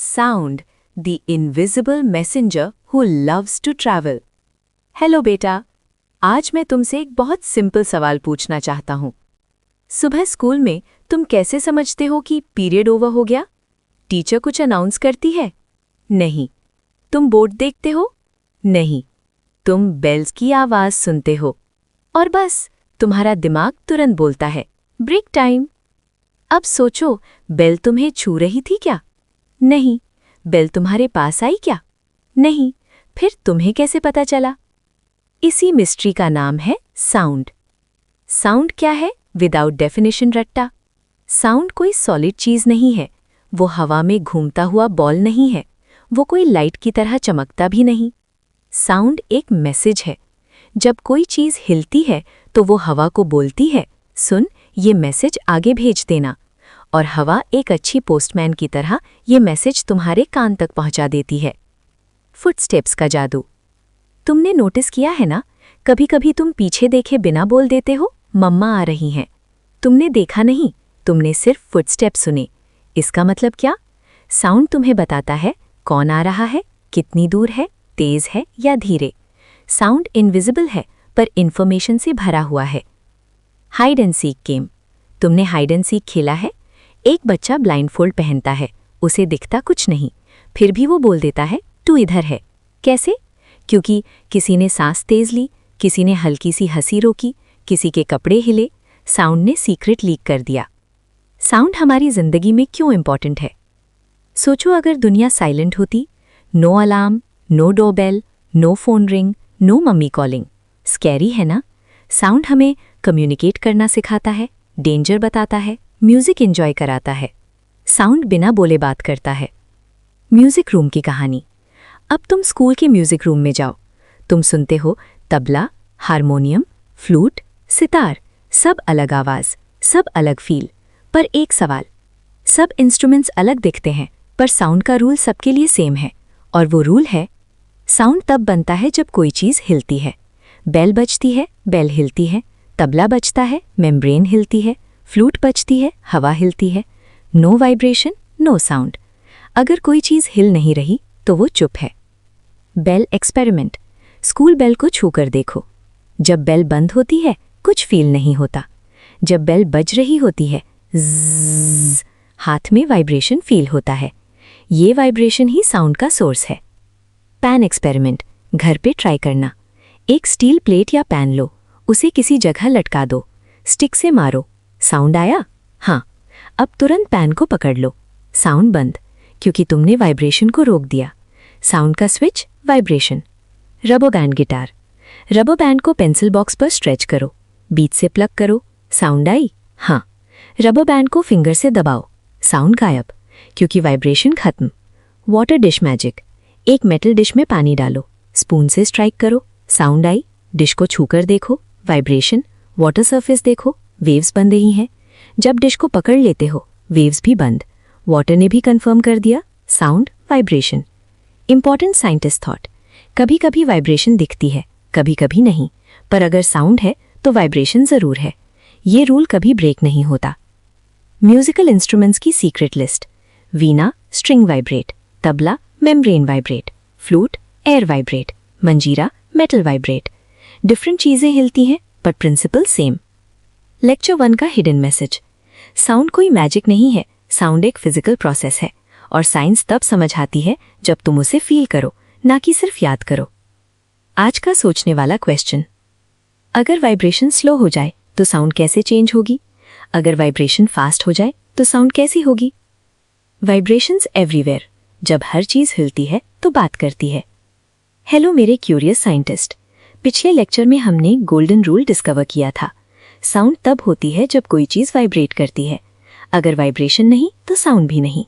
Sound, the invisible messenger who loves to travel. Hello बेटा, आज मैं तुमसे एक बहुत सिंपल सवाल पूछना चाहता हूँ। सुबह स्कूल में तुम कैसे समझते हो कि पीरियड ओवर हो गया? टीचर कुछ अनाउंस करती है? नहीं। तुम बोर्ड देखते हो? नहीं। तुम बेल्स की आवाज़ सुनते हो और बस तुम्हारा दिमाग तुरंत बोलता है, ब्रेक टाइम। अब सोचो, बेल तुम्हें छू रही थी क्या? नहीं। बेल तुम्हारे पास आई क्या? नहीं। फिर तुम्हें कैसे पता चला? इसी मिस्ट्री का नाम है साउंड। साउंड क्या है? विदाउट डेफिनेशन रट्टा। साउंड कोई सॉलिड चीज नहीं है, वो हवा में घूमता हुआ बॉल नहीं है, वो कोई लाइट की तरह चमकता भी नहीं। साउंड एक मैसेज है। जब कोई चीज हिलती है तो वो हवा को बोलती है, सुन, ये मैसेज आगे भेज देना। और हवा एक अच्छी पोस्टमैन की तरह ये मैसेज तुम्हारे कान तक पहुंचा देती है। फुटस्टेप्स का जादू। तुमने नोटिस किया है ना, कभी कभी तुम पीछे देखे बिना बोल देते हो, मम्मा आ रही हैं। तुमने देखा नहीं, तुमने सिर्फ फुटस्टेप सुने। इसका मतलब क्या? साउंड तुम्हें बताता है कौन आ रहा है, कितनी दूर है, तेज है या धीरे। साउंड इनविजिबल है पर इंफॉर्मेशन से भरा हुआ है। Hide and seek game. तुमने हाइड एंड सीक खेला है? एक बच्चा ब्लाइंडफोल्ड पहनता है, उसे दिखता कुछ नहीं, फिर भी वो बोल देता है तू इधर है। कैसे? क्योंकि किसी ने सांस तेज ली, किसी ने हल्की सी हंसी रोकी, किसी के कपड़े हिले, साउंड ने सीक्रेट लीक कर दिया। साउंड हमारी जिंदगी में क्यों इंपॉर्टेंट है? सोचो, अगर दुनिया साइलेंट होती, no alarm, no doorbell, no phone ring, no mummy calling. Scary है ना? साउंड हमें कम्युनिकेट करना सिखाता है, डेंजर बताता है, म्यूजिक एंजॉय कराता है। साउंड बिना बोले बात करता है। म्यूजिक रूम की कहानी। अब तुम स्कूल के म्यूजिक रूम में जाओ, तुम सुनते हो तबला, हारमोनियम, फ्लूट, सितार, सब अलग आवाज, सब अलग फील। पर एक सवाल, सब इंस्ट्रूमेंट्स अलग दिखते हैं पर साउंड का रूल सबके लिए सेम है, और वो रूल है, साउंड तब बनता है जब कोई चीज हिलती है। बेल बजती है, बेल हिलती है। तबला बजता है, मेम्ब्रेन हिलती है। फ्लूट बजती है, हवा हिलती है। No vibration, no sound. अगर कोई चीज हिल नहीं रही तो वो चुप है। Bell experiment. स्कूल बेल को छूकर देखो। जब बेल बंद होती है कुछ फील नहीं होता, जब बेल बज रही होती है ज़्ज़, हाथ में वाइब्रेशन फील होता है। ये वाइब्रेशन ही साउंड का सोर्स है। Pan experiment. घर पे ट्राई करना। एक स्टील प्लेट या पैन लो, उसे किसी जगह लटका दो, स्टिक से मारो, साउंड आया? हाँ। अब तुरंत पैन को पकड़ लो, साउंड बंद, क्योंकि तुमने वाइब्रेशन को रोक दिया। साउंड का switch, vibration. Rubber band guitar. Rubber band को पेंसिल बॉक्स पर स्ट्रेच करो, बीच से प्लग करो, साउंड आई? हाँ। रबर बैंड को फिंगर से दबाओ, साउंड गायब, क्योंकि वाइब्रेशन खत्म। Water dish magic. एक मेटल डिश में पानी डालो, स्पून से स्ट्राइक करो, साउंड आई? डिश को छूकर देखो, वाइब्रेशन। वाटर सरफेस देखो, वेव्स बन रही हैं। जब डिश को पकड़ लेते हो, वेव्स भी बंद, वाटर ने भी कंफर्म कर दिया, sound, vibration. Important scientist thought. कभी कभी वाइब्रेशन दिखती है, कभी कभी नहीं, पर अगर साउंड है तो वाइब्रेशन जरूर है। ये रूल कभी ब्रेक नहीं होता। म्यूजिकल इंस्ट्रूमेंट्स की secret list. Veena, string vibrate. Tabla, membrane vibrate. Flute, air vibrate. Manjira, metal vibrate. Different चीजें हिलती हैं पर प्रिंसिपल सेम। लेक्चर 1 का हिडन मैसेज। साउंड कोई मैजिक नहीं है, साउंड एक फिजिकल प्रोसेस है, और साइंस तब समझ आती है जब तुम उसे फील करो, ना कि सिर्फ याद करो। आज का सोचने वाला क्वेश्चन, अगर वाइब्रेशन स्लो हो जाए तो साउंड कैसे चेंज होगी? अगर वाइब्रेशन फास्ट हो जाए तो साउंड कैसी होगी? Vibrations everywhere. जब हर चीज हिलती है तो बात करती है। हेलो मेरे क्यूरियस साइंटिस्ट। पिछले लेक्चर में हमने गोल्डन रूल डिस्कवर किया था। साउंड तब होती है जब कोई चीज वाइब्रेट करती है, अगर वाइब्रेशन नहीं तो साउंड भी नहीं।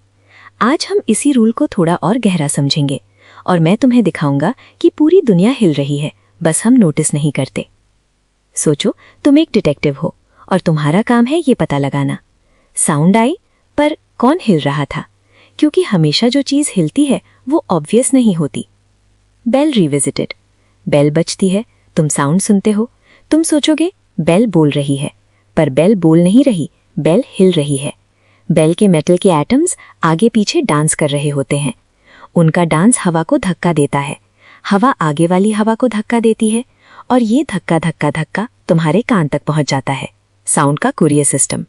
आज हम इसी रूल को थोड़ा और गहरा समझेंगे, और मैं तुम्हें दिखाऊंगा कि पूरी दुनिया हिल रही है, बस हम नोटिस नहीं करते। सोचो, तुम एक डिटेक्टिव हो और तुम्हारा काम है ये पता लगाना, साउंड आई पर कौन हिल रहा था, क्योंकि हमेशा जो चीज हिलती है वो ऑब्वियस नहीं होती। Bell revisited. बेल बजती है, तुम साउंड सुनते हो, तुम सोचोगे बेल बोल रही है, पर बेल बोल नहीं रही, बेल हिल रही है। बेल के मेटल के एटम्स आगे पीछे डांस कर रहे होते हैं। उनका डांस हवा को धक्का देता है, हवा आगे वाली हवा को धक्का देती है और ये धक्का धक्का धक्का तुम्हारे कान तक पहुंच जाता है, साउंड का कुरियर सिस्टम।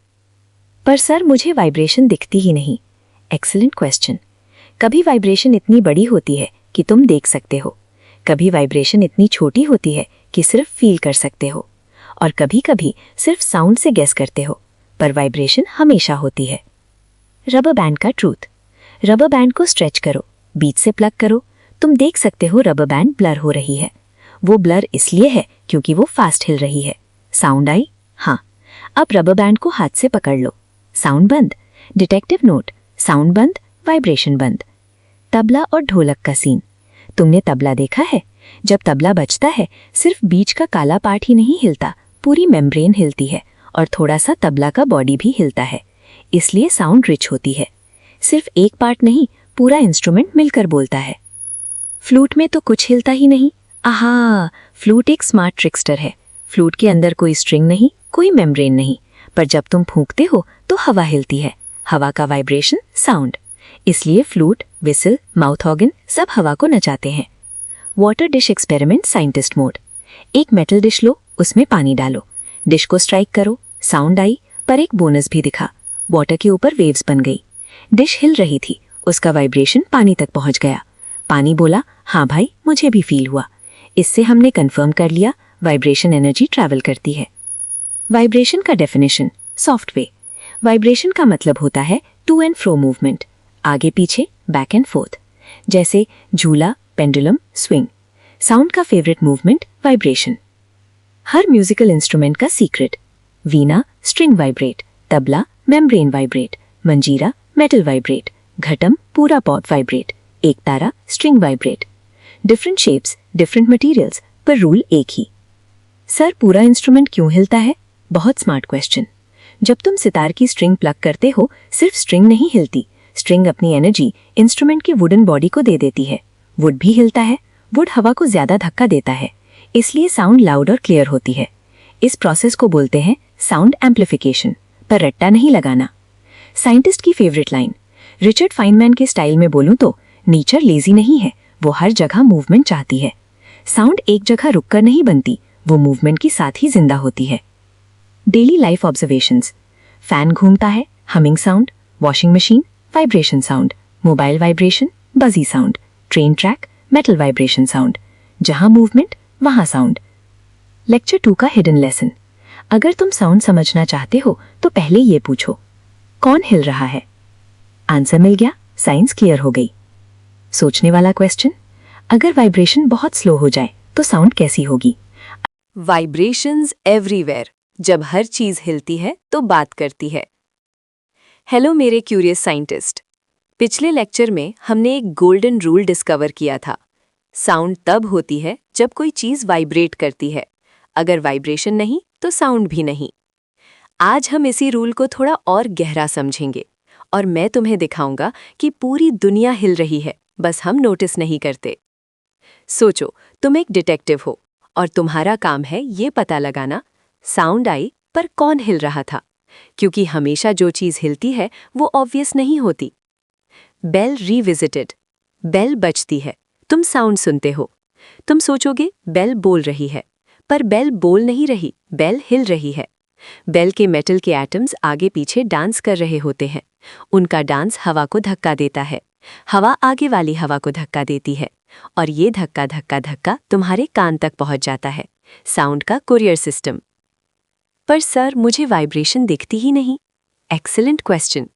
पर सर मुझे वाइब्रेशन दिखती ही नहीं। Excellent question. कभी वाइब्रेशन इतनी बड़ी होती है कि तुम देख सकते हो, कभी वाइब्रेशन इतनी छोटी होती है कि सिर्फ फील कर सकते हो, और कभी कभी सिर्फ साउंड से गेस करते हो, पर वाइब्रेशन हमेशा होती है। रबर बैंड का ट्रूथ। रबर बैंड को स्ट्रेच करो, बीच से प्लग करो, तुम देख सकते हो रबर बैंड ब्लर हो रही है। वो ब्लर इसलिए है क्योंकि वो फास्ट हिल रही है। साउंड आई? हाँ। अब रबर बैंड को हाथ से पकड़ लो, साउंड बंद। डिटेक्टिव नोट, साउंड बंद, वाइब्रेशन बंद। तबला और ढोलक का सीन। तुमने तबला देखा है? जब तबला बजता है सिर्फ बीच का काला पार्ट ही नहीं हिलता, पूरी मेम्ब्रेन हिलती है और थोड़ा सा तबला का बॉडी भी हिलता है, इसलिए साउंड रिच होती है। सिर्फ एक पार्ट नहीं, पूरा इंस्ट्रूमेंट मिलकर बोलता है। फ्लूट में तो कुछ हिलता ही नहीं। आहा, फ्लूट एक स्मार्ट ट्रिक्स्टर है। फ्लूट के अंदर कोई स्ट्रिंग नहीं, कोई मेम्ब्रेन नहीं, पर जब तुम फूंकते हो तो हवा हिलती है, हवा का वाइब्रेशन साउंड। इसलिए फ्लूट, विसल, माउथ ऑर्गन सब हवा को नचाते हैं। Water dish experiment scientist mode. एक मेटल डिश लो, उसमें पानी डालो, डिश को स्ट्राइक करो, साउंड आई, पर एक बोनस भी दिखा। वाटर के ऊपर वेव्स बन गई, डिश हिल रही थी, उसका वाइब्रेशन पानी तक पहुंच गया। पानी बोला, हाँ भाई मुझे भी फील हुआ। इससे हमने कंफर्म कर लिया वाइब्रेशन एनर्जी ट्रैवल करती है। वाइब्रेशन का डेफिनेशन, सॉफ्ट वे। वाइब्रेशन का मतलब होता है टू एंड फ्रो मूवमेंट, आगे पीछे, बैक एंड फोर्थ, जैसे झूला, पेंडुलम, स्विंग। साउंड का फेवरेट मूवमेंट, वाइब्रेशन। हर म्यूजिकल इंस्ट्रूमेंट का secret. Veena, string vibrate, tabla, membrane vibrate, manjira, metal vibrate, ghatam, पूरा pot vibrate, ektara, string vibrate. Different shapes, different materials, पर rule एक ही। सर पूरा इंस्ट्रूमेंट क्यों हिलता है? बहुत स्मार्ट क्वेश्चन। जब तुम सितार की स्ट्रिंग प्लग करते हो, सिर्फ स्ट्रिंग नहीं हिलती, स्ट्रिंग अपनी एनर्जी इंस्ट्रूमेंट की वुडन बॉडी को दे देती है। वुड भी हिलता है, वुड हवा को ज्यादा धक्का देता है, इसलिए साउंड लाउड और क्लियर होती है। इस प्रोसेस को बोलते हैं साउंड एम्प्लीफिकेशन, पर रट्टा नहीं लगाना। साइंटिस्ट की फेवरेट लाइन, रिचर्ड फाइनमैन के स्टाइल में बोलूं तो, नेचर लेजी नहीं है, वो हर जगह मूवमेंट चाहती है। साउंड एक जगह रुककर नहीं बनती, वो मूवमेंट के साथ ही जिंदा होती है। Daily life observations. फैन घूमता है, humming sound, washing machine, vibration sound, mobile vibration, बजी sound, train track, metal vibration sound. जहां मूवमेंट वहां साउंड। लेक्चर 2 का हिडन लेसन। अगर तुम साउंड समझना चाहते हो तो पहले ये पूछो, कौन हिल रहा है? आंसर मिल गया, साइंस क्लियर हो गई। सोचने वाला क्वेश्चन, अगर वाइब्रेशन बहुत स्लो हो जाए तो साउंड कैसी होगी? Vibrations everywhere. जब हर चीज हिलती है तो बात करती है। हेलो मेरे क्यूरियस साइंटिस्ट। पिछले लेक्चर में हमने एक गोल्डन रूल डिस्कवर किया था। साउंड तब होती है जब कोई चीज वाइब्रेट करती है, अगर वाइब्रेशन नहीं तो साउंड भी नहीं। आज हम इसी रूल को थोड़ा और गहरा समझेंगे और मैं तुम्हें दिखाऊंगा कि पूरी दुनिया हिल रही है, बस हम नोटिस नहीं करते। सोचो, तुम एक डिटेक्टिव हो और तुम्हारा काम है ये पता लगाना साउंड आई पर कौन हिल रहा था, क्योंकि हमेशा जो चीज हिलती है वो ऑब्वियस नहीं होती। Bell revisited. बेल बजती है, तुम साउंड सुनते हो, तुम सोचोगे बेल बोल रही है, पर बेल बोल नहीं रही, बेल हिल रही है। बेल के मेटल के एटम्स आगे पीछे डांस कर रहे होते हैं, उनका डांस हवा को धक्का देता है, हवा आगे वाली हवा को धक्का देती है और ये धक्का धक्का धक्का तुम्हारे कान तक पहुंच जाता है, साउंड का कुरियर सिस्टम। पर सर मुझे वाइब्रेशन दिखती ही नहीं। Excellent question.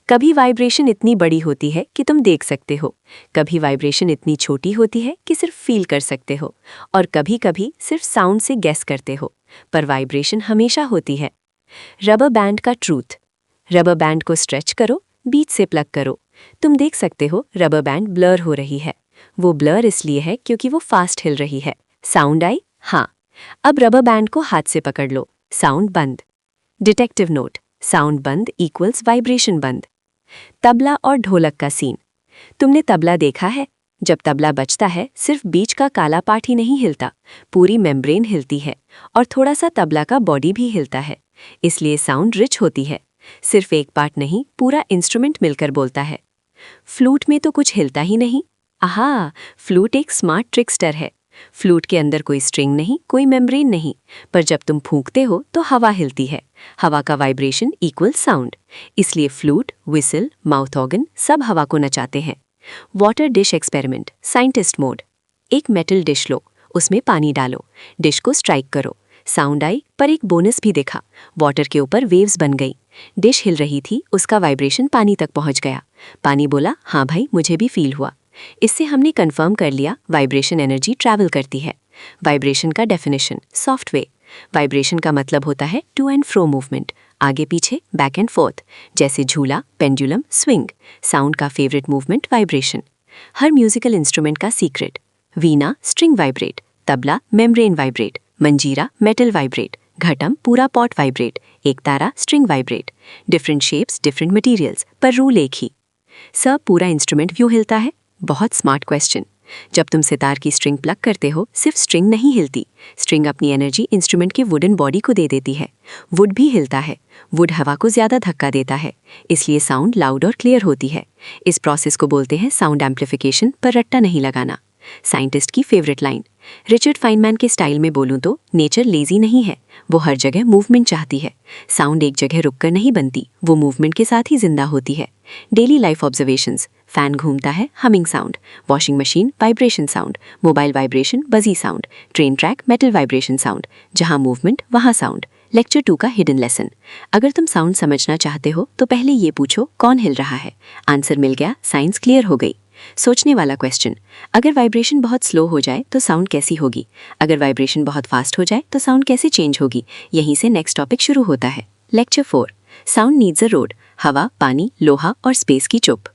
कभी वाइब्रेशन इतनी बड़ी होती है कि तुम देख सकते हो, कभी वाइब्रेशन इतनी छोटी होती है कि सिर्फ फील कर सकते हो, और कभी कभी सिर्फ साउंड से गेस करते हो, पर वाइब्रेशन हमेशा होती है। रबर बैंड का ट्रूथ। रबर बैंड को स्ट्रेच करो, बीच से प्लग करो, तुम देख सकते हो रबर बैंड ब्लर हो रही है। वो ब्लर इसलिए है क्योंकि वो फास्ट हिल रही है। साउंड आई? हाँ। अब रबर बैंड को हाथ से पकड़ लो, साउंड बंद। डिटेक्टिव नोट, साउंड बंद इक्वल्स वाइब्रेशन बंद। तबला और ढोलक का सीन। तुमने तबला देखा है? जब तबला बजता है सिर्फ बीच का काला पार्ट ही नहीं हिलता, पूरी मेम्ब्रेन हिलती है और थोड़ा सा तबला का बॉडी भी हिलता है, इसलिए साउंड रिच होती है। सिर्फ एक पार्ट नहीं, पूरा इंस्ट्रूमेंट मिलकर बोलता है। फ्लूट में तो कुछ हिलता ही नहीं। आहा, फ्लूट एक स्मार्ट ट्रिकस्टर है। फ्लूट के अंदर कोई स्ट्रिंग नहीं, कोई मेम्ब्रेन नहीं, पर जब तुम फूंकते हो तो हवा हिलती है। हवा का वाइब्रेशन इक्वल साउंड। इसलिए फ्लूट, विसल, माउथ ऑर्गन सब हवा को नचाते हैं। Water dish experiment, scientist mode. एक मेटल डिश लो, उसमें पानी डालो, डिश को स्ट्राइक करो। साउंड आई, पर एक बोनस भी देखा। वाटर के ऊपर वेव्स बन गई। डिश हिल रही थी, उसका वाइब्रेशन पानी तक पहुंच गया। पानी बोला, हाँ भाई, मुझे भी फील हुआ। इससे हमने कंफर्म कर लिया वाइब्रेशन एनर्जी ट्रैवल करती है। वाइब्रेशन का डेफिनेशन, सॉफ्ट वेव। वाइब्रेशन का मतलब होता है टू एंड फ्रो मूवमेंट, आगे पीछे, बैक एंड फोर्थ, जैसे झूला, पेंडुलम, स्विंग। साउंड का फेवरेट मूवमेंट वाइब्रेशन। हर म्यूजिकल इंस्ट्रूमेंट का secret. Veena string vibrate, tabla membrane vibrate, manjira metal vibrate, ghatam पूरा pot vibrate, ektara string vibrate. Different shapes, different materials, पर rule एक ही। सब पूरा इंस्ट्रूमेंट क्यों हिलता है? बहुत स्मार्ट क्वेश्चन। जब तुम सितार की स्ट्रिंग प्लग करते हो, सिर्फ स्ट्रिंग नहीं हिलती, स्ट्रिंग अपनी एनर्जी इंस्ट्रूमेंट के वुडन बॉडी को दे देती है। वुड भी हिलता है। वुड हवा को ज्यादा धक्का देता है, इसलिए साउंड लाउड और क्लियर होती है। इस प्रोसेस को बोलते हैं साउंड एम्प्लीफिकेशन, पर रट्टा नहीं लगाना। साइंटिस्ट की फेवरेट लाइन, रिचर्ड फाइनमैन के स्टाइल में बोलूं तो, नेचर लेजी नहीं है, वो हर जगह मूवमेंट चाहती है। साउंड एक जगह रुककर नहीं बनती, वो मूवमेंट के साथ ही जिंदा होती है। डेली लाइफ ऑब्जर्वेशंस, फैन घूमता है, humming sound, washing machine vibration sound, mobile vibration बजी sound, train track metal vibration sound, जहां मूवमेंट वहां साउंड। लेक्चर 2 का हिडन लेसन। अगर तुम साउंड समझना चाहते हो तो पहले ये पूछो, कौन हिल रहा है? आंसर मिल गया, साइंस क्लियर हो गई। सोचने वाला क्वेश्चन, अगर वाइब्रेशन बहुत स्लो हो जाए तो साउंड कैसी होगी? अगर वाइब्रेशन बहुत फास्ट हो जाए तो साउंड कैसे चेंज होगी? यहीं से नेक्स्ट टॉपिक शुरू होता है। Lecture 4, sound needs a road, हवा, पानी, लोहा और स्पेस की चुप।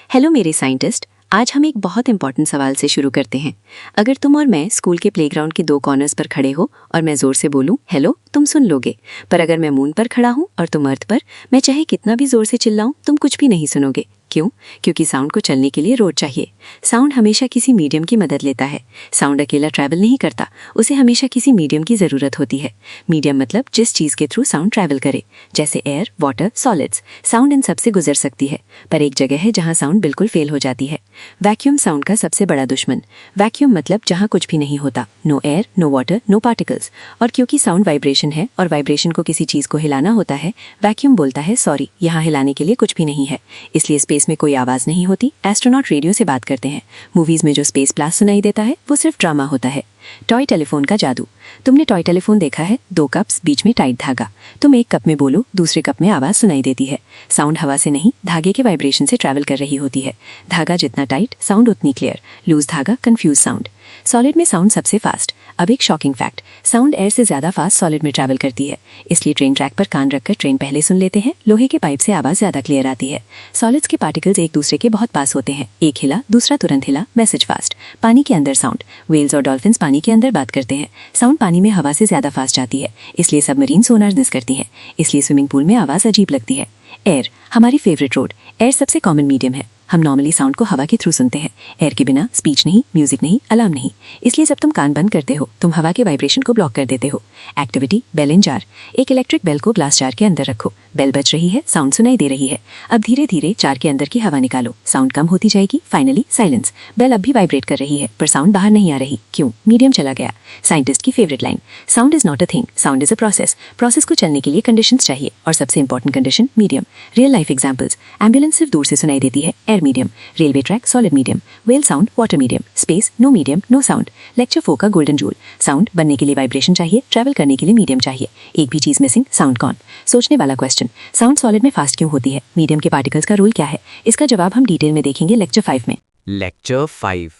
हेलो मेरे साइंटिस्ट, आज हम एक बहुत इंपॉर्टेंट सवाल से शुरू करते हैं। अगर तुम और मैं स्कूल के प्लेग्राउंड के 2 कॉर्नर्स पर खड़े हो और मैं जोर से बोलूं हेलो, तुम सुन लोगे। पर अगर मैं मून पर खड़ा हूं और तुम अर्थ पर, मैं चाहे कितना भी जोर से चिल्लाऊं, तुम कुछ भी नहीं सुनोगे। क्यों? क्योंकि साउंड को चलने के लिए रोड चाहिए। साउंड हमेशा किसी मीडियम की मदद लेता है। साउंड अकेला ट्रैवल नहीं करता, उसे हमेशा किसी मीडियम की ज़रूरत होती है। मीडियम मतलब जिस चीज़ के थ्रू साउंड ट्रैवल करे, जैसे air, water, solids. Sound in सबसे गुजर सकती है, पर एक जगह है जहाँ साउंड बिल्कुल फेल हो जाती है। वैक्यूम साउंड का सबसे बड़ा दुश्मन। वैक्यूम मतलब जहाँ कुछ भी नहीं होता, no air, no water, no particles. और क्योंकि साउंड वाइब्रेशन है और वाइब्रेशन को किसी चीज़ को हिलाना होता है, वैक्यूम बोलता है सॉरी, यहाँ हिलाने के लिए कुछ भी नहीं है। इसलिए स्पेस में कोई आवाज़ नहीं होती। एस्ट्रोनॉट रेडियो से बात करते हैं। मूवीज़ में जो स्पेस ब्लास्ट सुनाई देता है वो सिर्फ ड्रामा होता है। टॉय टेलीफोन का जादू। तुमने टॉय टेलीफोन देखा है? 2 कप्स, बीच में टाइट धागा। तुम एक कप में बोलो, दूसरे कप में आवाज़ सुनाई देती है। साउंड हवा से नहीं, धागे के वाइब्रेशन से ट्रैवल कर रही होती है। धागा जितना टाइट, साउंड उतनी क्लियर। लूज धागा, कंफ्यूज साउंड। सॉलिड में साउंड सबसे फास्ट। अब एक शॉकिंग फैक्ट, साउंड एयर से ज़्यादा फास्ट सॉलिड में ट्रैवल करती है। इसलिए ट्रेन ट्रैक पर कान रखकर ट्रेन पहले सुन लेते हैं। लोहे के पाइप से आवाज़ ज़्यादा क्लियर आती है। सॉलिड्स के पार्टिकल्स एक दूसरे के बहुत पास होते हैं। एक हिला, दूसरा तुरंत हिला, मैसेज फास्ट। पानी के अंदर साउंड। वेल्स और डॉल्फिन्स पानी के अंदर बात करते हैं। साउंड पानी में हवा से ज़्यादा फास्ट जाती है, इसलिए सबमरीन सोनार मिस करती है। इसलिए स्विमिंग पूल में आवाज़ अजीब लगती है। एयर, हमारी फेवरेट रोड। एयर सबसे कॉमन मीडियम है। हम नॉर्मली साउंड को हवा के थ्रू सुनते हैं। एयर के बिना स्पीच नहीं, म्यूजिक नहीं, अलार्म नहीं। इसलिए जब तुम कान बंद करते हो, तुम हवा के वाइब्रेशन को ब्लॉक कर देते हो। एक्टिविटी, बेल इन जार। एक इलेक्ट्रिक बेल को ग्लास जार के अंदर रखो। बेल बज रही है, साउंड सुनाई दे रही है। अब धीरे धीरे जार के अंदर की हवा निकालो, साउंड कम होती जाएगी। Finally silence. बेल अब भी वाइब्रेट कर रही है, पर साउंड बाहर नहीं आ रही। क्यों? मीडियम चला गया। साइंटिस्ट की favourite line, sound is not a thing, sound is a process. Process को चलने के लिए कंडीशंस चाहिए, और सबसे important condition medium. Real life examples, ambulance सिर्फ दूर से सुनाई देती है, air medium. Railway track, solid medium. Well sound, water medium. Space, no medium, no sound. Lecture 4 का गोल्डन रूल, साउंड बनने के लिए वाइब्रेशन चाहिए, ट्रैवल करने के लिए मीडियम चाहिए। एक भी चीज मिसिंग, साउंड कौन? सोचने वाला क्वेश्चन, साउंड सॉलिड में फास्ट क्यों होती है? मीडियम के पार्टिकल्स का रूल क्या है? इसका जवाब हम डिटेल में देखेंगे लेक्चर 5 में। Lecture 5,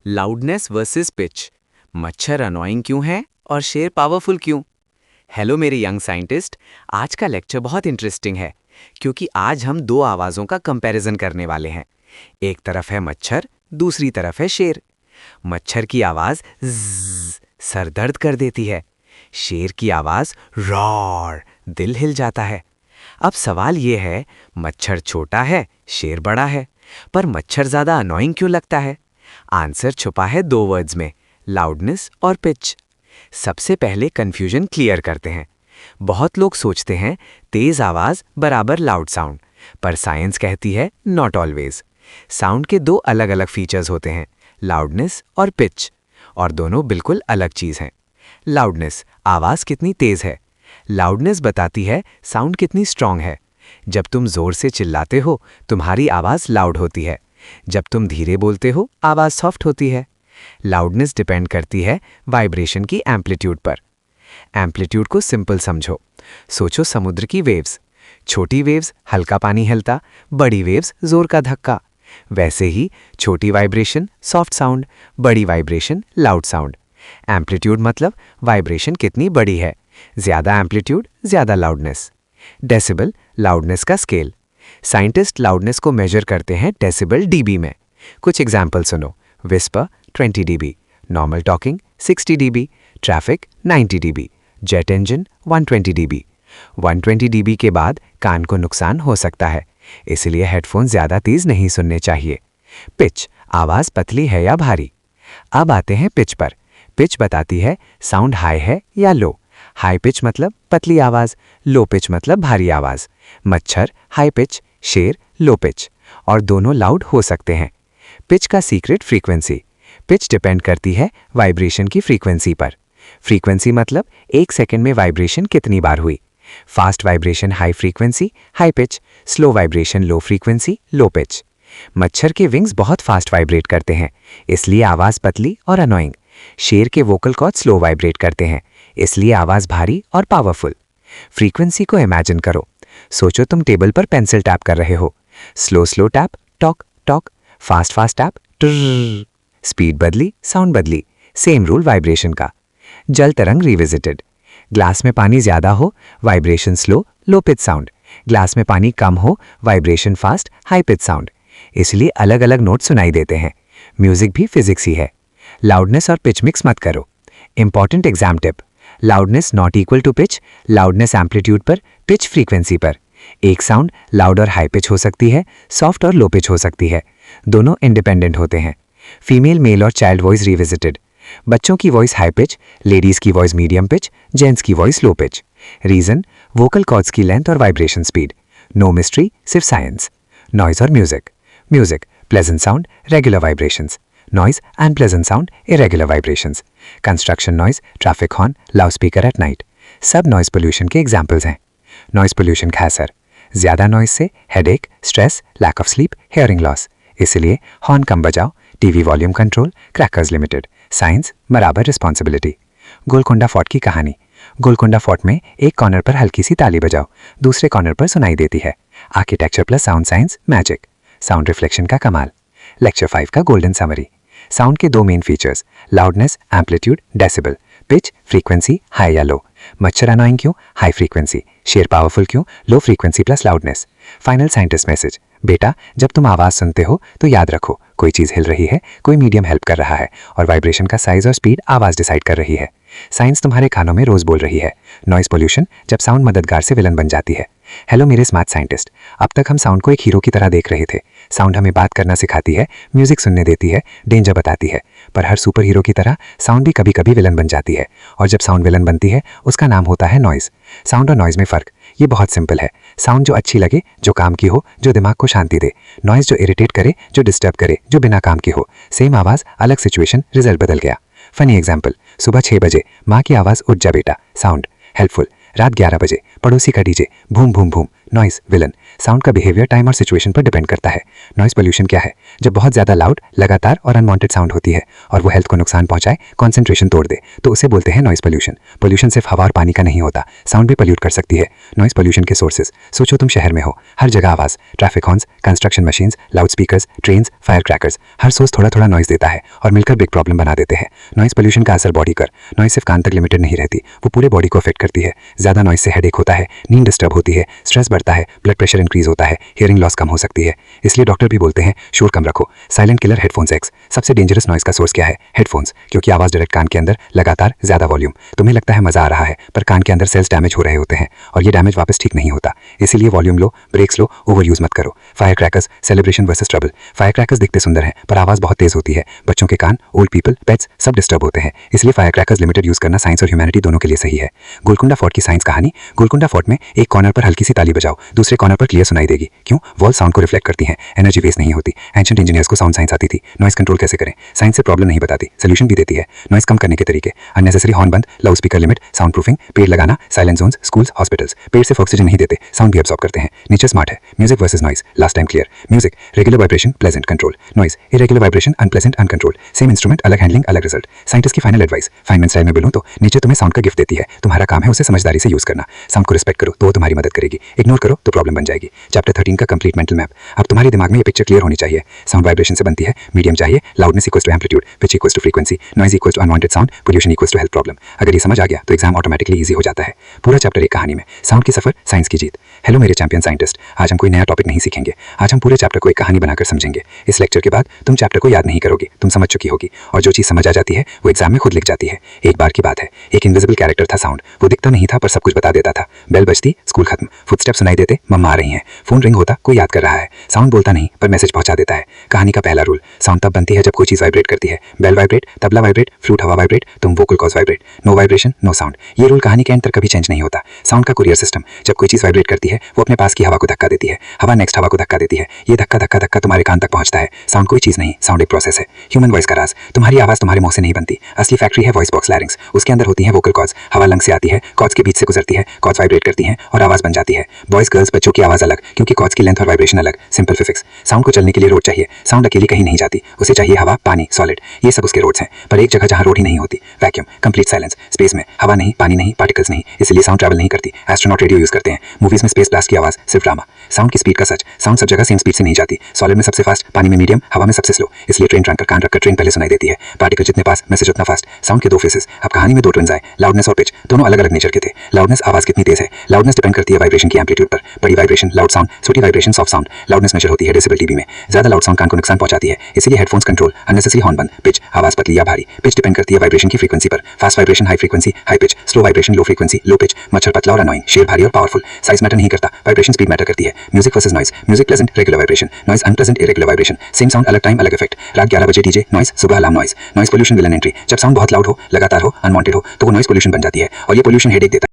loudness versus pitch. मच्छर अनोइंग क्यों है और शेर पावरफुल क्यों? हेलो मेरे यंग साइंटिस्ट, आज का लेक्चर बहुत इंटरेस्टिंग है, क्योंकि आज हम 2 आवाज़ों का कंपैरिजन करने वाले हैं। एक तरफ है मच्छर, दूसरी तरफ है शेर। मच्छर की आवाज़ ज़्ज़, सर दर्द कर देती है। शेर की आवाज़ रॉर, दिल हिल जाता है। अब सवाल ये है, मच्छर छोटा है, शेर बड़ा है, पर मच्छर ज़्यादा अनोइंग क्यों लगता है? आंसर छुपा है 2 वर्ड्स में, लाउडनेस और पिच। सबसे पहले कन्फ्यूजन क्लियर करते हैं। बहुत लोग सोचते हैं तेज आवाज बराबर लाउड साउंड, पर साइंस कहती है नॉट ऑलवेज। साउंड के दो अलग अलग फीचर्स होते हैं, लाउडनेस और पिच, और दोनों बिल्कुल अलग चीज हैं। लाउडनेस, आवाज कितनी तेज है। लाउडनेस बताती है साउंड कितनी स्ट्रांग है। जब तुम जोर से चिल्लाते हो तुम्हारी आवाज लाउड होती है, जब तुम धीरे बोलते हो आवाज सॉफ्ट होती है। लाउडनेस डिपेंड करती है वाइब्रेशन की एम्पलीट्यूड पर। एम्पलीट्यूड को सिंपल समझो, सोचो समुद्र की वेव्स, छोटी वेव्स हल्का पानी हिलता, बड़ी वेव्स जोर का धक्का। वैसे ही छोटी वाइब्रेशन सॉफ्ट साउंड, बड़ी वाइब्रेशन लाउड साउंड। एम्पलीट्यूड मतलब वाइब्रेशन कितनी बड़ी है, ज्यादा एम्पलीट्यूड ज्यादा लाउडनेस। डेसिबल, लाउडनेस का स्केल। साइंटिस्ट लाउडनेस को मेजर करते हैं डेसिबल डीबी में। कुछ एग्जाम्पल सुनो। Whisper 20 dB, normal talking 60 dB, traffic 90 dB, jet engine 120 dB. 120 dB के बाद कान को नुकसान हो सकता है, इसलिए हेडफोन ज्यादा तेज नहीं सुनने चाहिए। पिच, आवाज पतली है या भारी। अब आते हैं पिच पर। पिच बताती है साउंड हाई है या लो। हाई पिच मतलब पतली आवाज, लो पिच मतलब भारी आवाज। मच्छर हाई पिच, शेर लो पिच, और दोनों लाउड हो सकते हैं। पिच का सीक्रेट फ्रीक्वेंसी। पिच डिपेंड करती है वाइब्रेशन की फ्रीक्वेंसी पर। फ्रीक्वेंसी मतलब 1 सेकंड में वाइब्रेशन कितनी बार हुई। Fast vibration high frequency high pitch, slow vibration low frequency low pitch. मच्छर के विंग्स बहुत फास्ट वाइब्रेट करते हैं, इसलिए आवाज पतली और अनोइंग। शेर के वोकल कॉर्ड स्लो वाइब्रेट करते हैं, इसलिए आवाज भारी और पावरफुल। फ्रीक्वेंसी को इमेजिन करो। सोचो तुम टेबल पर पेंसिल टैप कर रहे हो। स्लो स्लो टैप टॉक टॉक, फास्ट फास्ट टैप ट्रर। स्पीड बदली साउंड बदली, सेम रूल वाइब्रेशन का। जल तरंग रिविजिटेड। ग्लास में पानी ज्यादा हो vibration slow low pitch sound, glass में पानी कम हो vibration fast high pitch sound. इसलिए अलग अलग नोट सुनाई देते हैं। म्यूजिक भी फिजिक्स ही है। लाउडनेस और पिच मिक्स मत करो। Important exam tip, loudness not equal to pitch, loudness amplitude पर, पिच फ्रीक्वेंसी पर। एक साउंड लाउड और हाई पिच हो सकती है, सॉफ्ट और लो पिच हो सकती है, दोनों इंडिपेंडेंट होते हैं। फीमेल मेल और चाइल्ड वॉइस रिविजिटेड। बच्चों की वॉइस हाई पिच, लेडीज की वॉइस मीडियम पिच, जेंट्स की voice low pitch. Reason, vocal cords की लेंथ और वाइब्रेशन स्पीड। नो मिस्ट्री, सिर्फ साइंस। नॉइज और music. Music, pleasant sound, regular vibrations. Noise, unpleasant sound, irregular vibrations. Construction noise, traffic horn, loudspeaker at night. सब noise pollution के examples हैं। Noise pollution का असर, ज्यादा नॉइज से headache, stress, lack of sleep, hearing loss. इसलिए horn कम बजाओ, TV volume control, crackers limited. Science बराबर रिस्पॉन्सिबिलिटी। गोलकोंडा फोर्ट की कहानी। गोलकोंडा फोर्ट में एक कॉर्नर पर हल्की सी ताली बजाओ, दूसरे कॉर्नर पर सुनाई देती है। Architecture plus sound science magic. Sound reflection का कमाल। लेक्चर 5 का गोल्डन समरी। साउंड के दो main features, loudness, amplitude, decibel. Pitch, frequency, high या लो। मच्छर अनोइंग क्यों, हाई फ्रीक्वेंसी। शेर पावरफुल क्यों, low frequency plus loudness. Final scientist message, बेटा जब तुम आवाज सुनते हो तो याद रखो कोई चीज हिल रही है, कोई मीडियम हेल्प कर रहा है, और वाइब्रेशन का साइज और स्पीड आवाज डिसाइड कर रही है। साइंस तुम्हारे कानों में रोज बोल रही है। नॉइज पोल्यूशन जब साउंड मददगार से विलन बन जाती है। हेलो मेरे स्मार्ट साइंटिस्ट, अब तक हम साउंड को एक हीरो की तरह देख रहे थे। साउंड हमें बात करना सिखाती है, म्यूजिक सुनने देती है, डेंजर बताती है, पर हर सुपर हीरो की तरह साउंड भी कभी कभी विलन बन जाती है, और जब साउंड विलन बनती है उसका नाम होता है नॉइज। साउंड और नॉइज में फर्क, ये बहुत सिंपल है। साउंड जो अच्छी लगे, जो काम की हो, जो दिमाग को शांति दे। नॉइज जो इरिटेट करे, जो डिस्टर्ब करे, जो बिना काम की हो। सेम आवाज अलग सिचुएशन, रिजल्ट बदल गया। फनी एग्जाम्पल, सुबह 6 बजे माँ की आवाज, उठ जा बेटा, साउंड हेल्पफुल। रात 11 बजे पड़ोसी का DJ, Bhoom Bhoom Bhoom, noise villain. Sound का बिहेवियर टाइम और सिचुएशन पर डिपेंड करता है। नॉइज पोल्यूशन क्या है, जब बहुत ज्यादा लाउड, लगातार और अनवांटेड साउंड होती है और वो हेल्थ को नुकसान पहुंचाए, कंसंट्रेशन तोड़ दे, तो उसे बोलते हैं नॉइज पोल्यूशन। पोल्यूशन सिर्फ हवा और पानी का नहीं होता, साउंड भी पोल्यूट कर सकती है। नॉइज पोल्यूशन के सोर्सेज, सोचो तुम शहर में हो, हर जगह आवाज, traffic horns, construction machines, loud speakers, trains, fire crackers, हर सोर्स थोड़ा थोड़ा नॉइज देता है और मिलकर बिग प्रॉब्लम बना देते हैं। नॉइज पोल्यूशन का असर बॉडी कर, नॉइज सिर्फ कान तक लिमिटेड नहीं रहती, वो पूरे बॉडी को अफेक्ट करती है। ज्यादा नॉइज से हेडेक होता है, नींद डिस्टर्ब होती है, स्ट्रेस बढ़ता बढ़ता है, ब्लड प्रेशर इंक्रीज होता है, हियरिंग लॉस कम हो सकती है। इसलिए डॉक्टर भी बोलते हैं शोर कम रखो। Silent killer headphones x. सबसे डेंजरस नॉइस का सोर्स क्या है? हेडफोन्स, क्योंकि आवाज डायरेक्ट कान के अंदर, लगातार ज्यादा वॉल्यूम। तुम्हें लगता है मजा आ रहा है, पर कान के अंदर सेल्स डैमेज हो रहे होते हैं और ये डैमेज वापस ठीक नहीं होता। इसीलिए वॉल्यूम लो, ब्रेक्स लो, ओवर यूज मत करो। Fire crackers, celebration versus trouble. Fire crackers दिखते सुंदर हैं, पर आवाज बहुत तेज होती है। बच्चों के कान, ओल्ड पीपल, पेट्स सब डिस्टर्ब होते हैं। इसलिए फायर क्रैकर्स लिमिटेड यूज करना साइंस और ह्यूमैनिटी दोनों के लिए सही है। गोलकुंडा फोर्ट की साइंस कहानी। गोलकुंडा फोर्ट में एक कॉर्नर पर हल्की सी ताली बजाओ, दूसरे कॉर्नर पर क्लियर सुनाई देगी। क्यों? वॉल साउंड को रिफ्लेक्ट करती हैं, एनर्जी वेस्ट नहीं होती। एंशिएंट इंजीनियर्स को साउंड साइंस आती थी। नॉइस कंट्रोल कैसे करें? साइंस से प्रॉब्लम नहीं बताती, सोल्यूशन भी देती है। नॉइस कम करने के तरीके, अननेसेसरी हॉर्न बंद, loud speaker limit, sound proofing, पेड़ लगाना, साइलेंट जोन्स, स्कूल्स, हॉस्पिटल्स। पेड़ सिर्फ ऑक्सीजन नहीं देते, साउंड भी एब्सॉर्ब करते हैं। नेचर स्मार्ट है। Music versus noise, last time clear. Music, regular vibration, pleasant control. Noise, irregular vibration, unpleasant uncontrolled. Same instrument, अलग हैंडलिंग, अलग रिजल्ट। साइंटिस्ट की फाइनल एडवाइस, फाइनमैन स्टाइल में बोलूं तो नेचर तुम्हें साउंड का गिफ्ट देती है, तुम्हारा काम है उसे समझदारी से यूज करना। साउंड को रिस्पेक्ट करो तो वो तुम्हारी मदद करेगी, इग्नोर करो तो प्रॉब्लम बन जाएगी। चैप्टर 13 का कंप्लीट मेंटल मैप। अब तुम्हारे दिमाग में ये पिक्चर क्लियर होनी चाहिए। साउंड वाइब्रेशन से बनती है, मीडियम चाहिए, loudness equals to amplitude, pitch equals to frequency, noise equals to unwanted sound, pollution equals to health problem. अगर ये समझ आ गया तो एग्जाम ऑटोमेटिकली ईजी हो जाता है। पूरा चैप्टर एक कहानी में, साउंड की सफर, साइंस की जीत। हेलो मेरे चैंपियन साइंटिस्ट, आज हम कोई नया टॉपिक नहीं सीखेंगे, आज हम पूरे चैप्टर को एक कहानी बनाकर समझेंगे। इस लेक्चर के बाद तुम चैप्टर को याद नहीं करोगी, तुम समझ चुकी होगी, और जो चीज समझ आ जाती है वो एग्जाम में खुद लिख जाती है। एक बार की बात है, एक इनविजिबल कैरेक्टर था साउंड। वो दिखता नहीं था पर सब कुछ बता देता था। बेल बजती, स्कूल खत्म, फुटस्टेप सुनाई देते, मम्मा आ रही हैं। फोन रिंग होता, कोई याद कर रहा है। साउंड बोलता नहीं पर मैसेज पहुंचा देता है। कहानी का पहला रूल, साउंड तब बनती है जब कोई चीज वाइब्रेट करती है। Bell vibrate, tabla vibrate, flute हवा वाइब्रेट, तुम vocal cords vibrate. No vibration no sound. ये रूल कहानी के एंड तक कभी चेंज नहीं होता। साउंड का कुरियर सिस्टम, जब कोई चीज वाइब्रेट करती है वो अपने पास की हवा को धक्का देती है, हवा नेक्स्ट हवा को धक्का देती है, ये धक्का धक्का धक्का तुम्हारे कान तक पहुंचता है। साउंड कोई चीज नहीं, साउंड एक प्रोसेस है। ह्यूमन वॉइस का राज, तुम्हारी आवाज तुम्हारे मुंह से नहीं बनती, असली फैक्ट्री है वॉइस बॉक्स लैरिंग्स। उसके अंदर होती है वोकल कॉर्ड्स, हवा लंग से आती है, कॉर्ड्स के बीच से गुजरती है, कॉर्ड्स वाइब्रेट करती हैं और आवाज बन जाती है। बॉयज गर्ल्स बच्चों की आवाज अलग, क्योंकि कॉर्ड्स की लेंथ और वाइब्रेशन अलग। Simple physics. साउंड को चलने के लिए रोड चाहिए, साउंड अकेली कहीं नहीं जाती, उसे चाहिए हवा, पानी, सॉलिड, ये सब उसके रोड्स हैं। पर एक जगह जहां रोड ही नहीं होती, वैक्यूम, कंप्लीट साइलेंस। स्पेस में हवा नहीं, पानी नहीं, पार्टिकल्स नहीं, इसलिए साउंड ट्रैवल नहीं करती। एस्ट्रोनॉट रेडियो यूज करते हैं, मूवीज में स्पेस ब्लास्ट की आवाज सिर्फ ड्रामा। साउंड की स्पीड का सच, साउंड सब जगह सेम स्पीड से नहीं जाती। सॉलिड में सबसे फास्ट, पानी में मीडियम, हवा में सबसे स्लो, इसलिए ट्रेन ट्रैक कर कान रखकर ट्रेन पहले सुनाई देती है। पार्टिकल जितने पास, मैसेज उतना फास्ट। साउंड के दो फेसेस। अब कहानी में दो ट्विन्स आए, लाउडनेस और पिच, दोनों अलग अलग नेचर के थे। लाउडनेस, आवाज कितनी तेज है, लाउडनेस डिपेंड करती है वाइब्रेशन की एम्पलीट्यूड पर। बड़ी वाइब्रेशन लाउड साउंड, छोटी vibration soft sound. Loudness measure होती है डेसिबल डीबी में। ज्यादा लाउड साउंड कान को नुकसान पहुंचाती है, इसीलिए हेडफोन्स कंट्रोल, अननेसेसरी हॉर्न बंद। पिच, आवाज पतली या भारी, पिच डिपेंड करती है वाइब्रेशन की फ्रीक्वेंसी पर। Fast vibration high frequency, high pitch, slow vibration low frequency, low pitch. मच्छर पतला और अनोइंग, शेर भारी और पावरफुल। साइज मैटर नहीं करता, वाइब्रेशन स्पीड मैटर करती है। Music versus noise, music pleasant regular vibration, noise unpleasant irregular vibration. Same sound अलग टाइम अलग इफेक्ट। रात 11 बजे डीजे नॉइज, सुबह alarm noise. Noise pollution villain entry, जब साउंड बहुत लाउड हो, लगातार हो, अनवांटेड हो तो वो नॉइज पोल्यूशन बन जाती है और ये पोल्यूशन हेडेक देता है।